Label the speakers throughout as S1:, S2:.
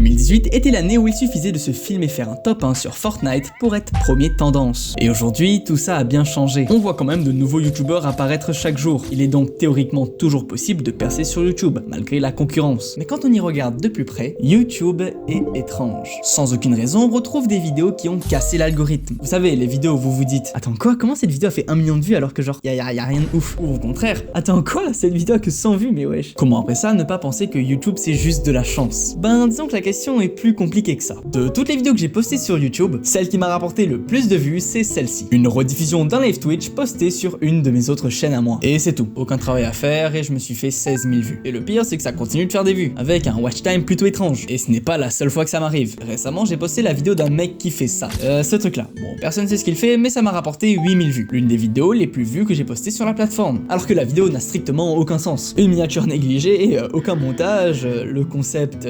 S1: 2018 était l'année où il suffisait de se filmer faire un top 1 sur Fortnite pour être premier tendance. Et aujourd'hui, tout ça a bien changé. On voit quand même de nouveaux youtubeurs apparaître chaque jour. Il est donc théoriquement toujours possible de percer sur YouTube, malgré la concurrence. Mais quand on y regarde de plus près, YouTube est étrange. Sans aucune raison, on retrouve des vidéos qui ont cassé l'algorithme. Vous savez, les vidéos où vous vous dites « Attends quoi? Comment cette vidéo a fait 1 million de vues alors que genre y a rien de ouf ?» Ou au contraire « Attends quoi? Cette vidéo a que 100 vues mais wesh !» Comment après ça ne pas penser que YouTube c'est juste de la chance? Ben disons que la question est plus compliquée que ça. De toutes les vidéos que j'ai postées sur YouTube, celle qui m'a rapporté le plus de vues c'est celle-ci. Une rediffusion d'un live Twitch posté sur une de mes autres chaînes à moi. Et c'est tout. Aucun travail à faire et je me suis fait 16 000 vues. Et le pire c'est que ça continue de faire des vues, avec un watch time plutôt étrange. Et ce n'est pas la seule fois que ça m'arrive. Récemment j'ai posté la vidéo d'un mec qui fait ça. Ce truc là. Bon, personne sait ce qu'il fait mais ça m'a rapporté 8000 vues. L'une des vidéos les plus vues que j'ai postées sur la plateforme. Alors que la vidéo n'a strictement aucun sens. Une miniature négligée, aucun montage, le concept,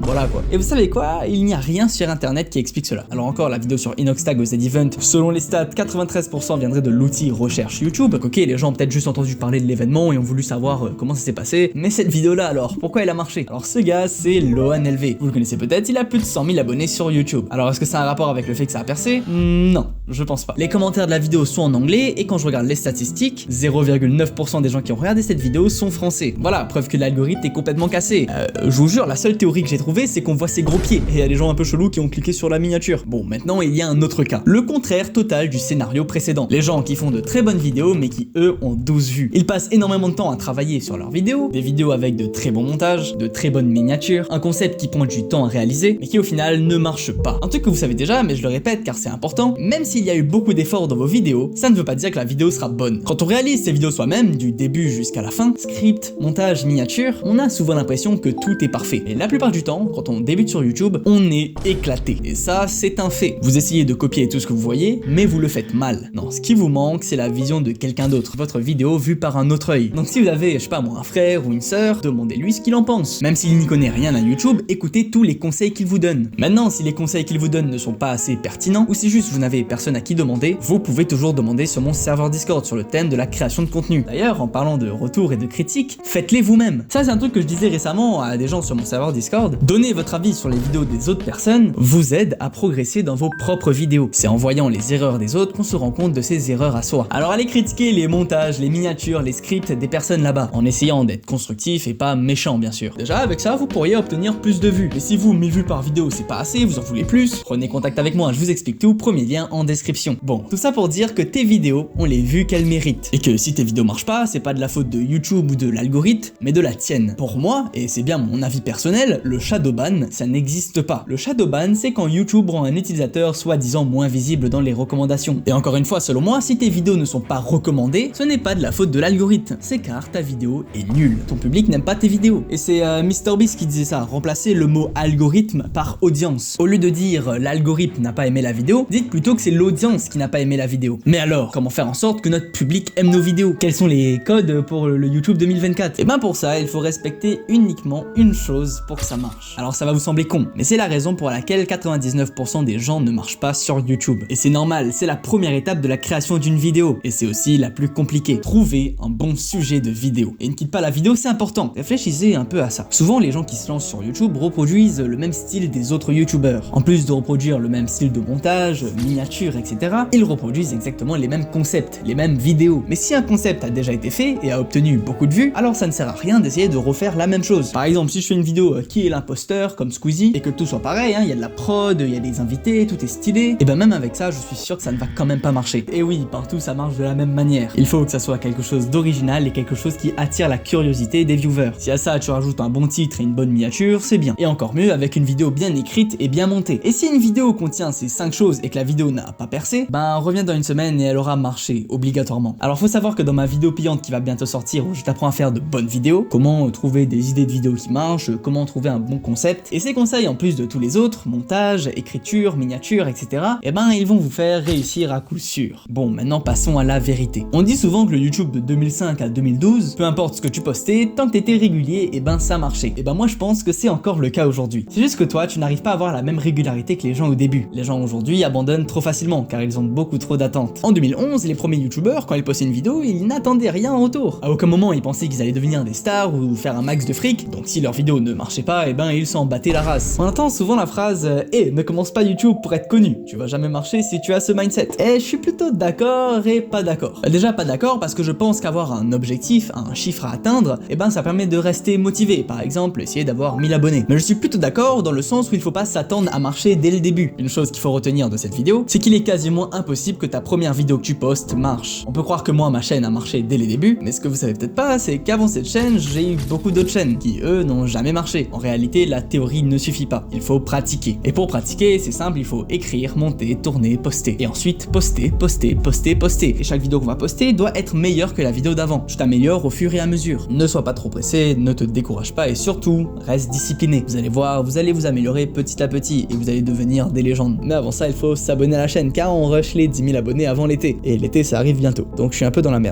S1: voilà quoi. Et vous savez quoi? Il n'y a rien sur internet qui explique cela. Alors encore la vidéo sur Inoxtag au Z-Event, selon les stats, 93% viendrait de l'outil recherche YouTube. Donc ok, les gens ont peut-être juste entendu parler de l'événement et ont voulu savoir comment ça s'est passé. Mais cette vidéo là alors, pourquoi elle a marché? Alors ce gars c'est LohanLV. Vous le connaissez peut-être, il a plus de 100 000 abonnés sur YouTube. Alors est-ce que ça a un rapport avec le fait que ça a percé? Non, je pense pas. Les commentaires de la vidéo sont en anglais et quand je regarde les statistiques, 0,9% des gens qui ont regardé cette vidéo sont français. Voilà, preuve que l'algorithme est complètement cassé. Je vous jure, la seule théorie que j'ai trouvée, c'est qu'on voit ses gros pieds. Et il y a des gens un peu chelous qui ont cliqué sur la miniature. Bon, maintenant, il y a un autre cas. Le contraire total du scénario précédent. Les gens qui font de très bonnes vidéos, mais qui, eux, ont 12 vues. Ils passent énormément de temps à travailler sur leurs vidéos, des vidéos avec de très bons montages, de très bonnes miniatures, un concept qui prend du temps à réaliser, mais qui au final ne marche pas. Un truc que vous savez déjà, mais je le répète car c'est important, même s'il y a eu beaucoup d'efforts dans vos vidéos, ça ne veut pas dire que la vidéo sera bonne. Quand on réalise ces vidéos soi-même, du début jusqu'à la fin, script, montage, miniature, on a souvent l'impression que tout est parfait. Et la plupart du temps, quand on débute sur YouTube, on est éclaté. Et ça, c'est un fait. Vous essayez de copier tout ce que vous voyez, mais vous le faites mal. Non, ce qui vous manque, c'est la vision de quelqu'un d'autre, votre vidéo vue par un autre œil. Donc si vous avez, je sais pas moi, un frère ou une sœur, demandez-lui ce qu'il en pense. Même s'il n'y connaît rien à YouTube, écoutez tous les conseils qu'il vous donne. Maintenant, si les conseils qu'il vous donne ne sont pas assez pertinents, ou si juste vous n'avez personne à qui demander, vous pouvez toujours demander sur mon serveur Discord sur le thème de la création de contenu. D'ailleurs, en parlant de retours et de critiques, faites-les vous-même. Ça, c'est un truc que je disais récemment à des gens sur mon serveur Discord. Donner votre avis sur les vidéos des autres personnes vous aide à progresser dans vos propres vidéos. C'est en voyant les erreurs des autres qu'on se rend compte de ses erreurs à soi. Alors allez critiquer les montages, les miniatures, les scripts des personnes là-bas, en essayant d'être constructif et pas méchant bien sûr. Déjà, avec ça, vous pourriez obtenir plus de vues. Et si vous, 1000 vues par vidéo, c'est pas assez, vous en voulez plus, prenez contact avec moi, je vous explique tout, premier lien en description. Bon, tout ça pour dire que tes vidéos ont les vues qu'elles méritent. Et que si tes vidéos marchent pas, c'est pas de la faute de YouTube ou de l'algorithme, mais de la tienne. Pour moi, et c'est bien mon avis personnel, le shadowban, ça n'existe pas. Le shadowban, c'est quand YouTube rend un utilisateur soi-disant moins visible dans les recommandations. Et encore une fois, selon moi, si tes vidéos ne sont pas recommandées, ce n'est pas de la faute de l'algorithme, c'est car ta vidéo est nulle. Ton public n'aime pas tes vidéos. Et c'est MrBeast qui disait ça, remplacer le mot algorithme par audience. Au lieu de dire l'algorithme n'a pas aimé la vidéo, dites plutôt que c'est l'audience qui n'a pas aimé la vidéo. Mais alors, comment faire en sorte que notre public aime nos vidéos? Quels sont les codes pour le YouTube 2024? Et ben pour ça, il faut respecter uniquement une chose pour que ça marche. Alors ça va vous sembler con, mais c'est la raison pour laquelle 99% des gens ne marchent pas sur YouTube. Et c'est normal, c'est la première étape de la création d'une vidéo. Et c'est aussi la plus compliquée. Trouver un bon sujet de vidéo. Et ne quitte pas la vidéo, c'est important. Réfléchissez un peu à ça. Souvent, les gens qui se lancent sur YouTube reproduisent le même style des autres YouTubeurs. En plus de reproduire le même style de montage, miniature, etc., ils reproduisent exactement les mêmes concepts, les mêmes vidéos. Mais si un concept a déjà été fait et a obtenu beaucoup de vues, alors ça ne sert à rien d'essayer de refaire la même chose. Par exemple, si je fais une vidéo qui est l'imposteur, comme Squeezie, et que tout soit pareil, il y a de la prod, il y a des invités, tout est stylé, et ben même avec ça, je suis sûr que ça ne va quand même pas marcher. Et oui, partout ça marche de la même manière. Il faut que ça soit quelque chose d'original et quelque chose qui attire la curiosité des viewers. Si à ça tu rajoutes un bon titre et une bonne miniature, c'est bien. Et encore mieux avec une vidéo bien écrite et bien montée. Et si une vidéo contient ces 5 choses et que la vidéo n'a pas percé, ben reviens dans une semaine et elle aura marché, obligatoirement. Alors faut savoir que dans ma vidéo payante qui va bientôt sortir où je t'apprends à faire de bonnes vidéos, comment trouver des idées de vidéos qui marchent, comment trouver un bon concept, et ces conseils en plus de tous les autres, montage, écriture, miniature, etc., et ben ils vont vous faire réussir à coup sûr. Bon, maintenant passons à la vérité. On dit souvent que le YouTube de 2005 à 2012, peu importe ce que tu postais, tant que t'étais régulier, et ben ça marchait. Et ben moi je pense que c'est encore le cas aujourd'hui. C'est juste que toi, tu n'arrives pas à avoir la même régularité que les gens au début. Les gens aujourd'hui abandonnent trop facilement car ils ont beaucoup trop d'attentes. En 2011, les premiers youtubeurs, quand ils postaient une vidéo, ils n'attendaient rien en retour. À aucun moment ils pensaient qu'ils allaient devenir des stars ou faire un max de fric, donc si leur vidéo ne marchait pas, et ben ils s'en battaient la race. On entend souvent la phrase ne commence pas YouTube pour être connu, tu vas jamais marcher si tu as ce mindset. Et je suis plutôt d'accord et pas d'accord. Déjà pas d'accord parce que je pense qu'avoir un objectif, un chiffre à atteindre, ça permet de rester motivé, par exemple essayer d'avoir 1000 abonnés. Mais je suis plutôt d'accord dans le sens où il faut pas s'attendre à marcher dès le début. Une chose qu'il faut retenir de cette vidéo, c'est qu'il est quasiment impossible que ta première vidéo que tu postes marche. On peut croire que moi ma chaîne a marché dès les débuts, mais ce que vous savez peut-être pas, c'est qu'avant cette chaîne, j'ai eu beaucoup d'autres chaînes qui eux n'ont jamais marché. En réalité, la théorie ne suffit pas, il faut pratiquer. Et pour pratiquer, c'est simple, il faut écrire, monter, tourner, poster. Et ensuite poster, poster, poster, poster. Et chaque vidéo qu'on va poster doit être meilleure que la vidéo d'avant. Tu t'améliores au fur et à mesure. Ne sois pas trop pressé, ne te décourage pas et surtout, reste discipliné. Vous allez voir, vous allez vous améliorer petit à petit et vous allez devenir des légendes. Mais avant ça, il faut s'abonner à la chaîne car on rush les 10 000 abonnés avant l'été. Et l'été, ça arrive bientôt. Donc je suis un peu dans la merde.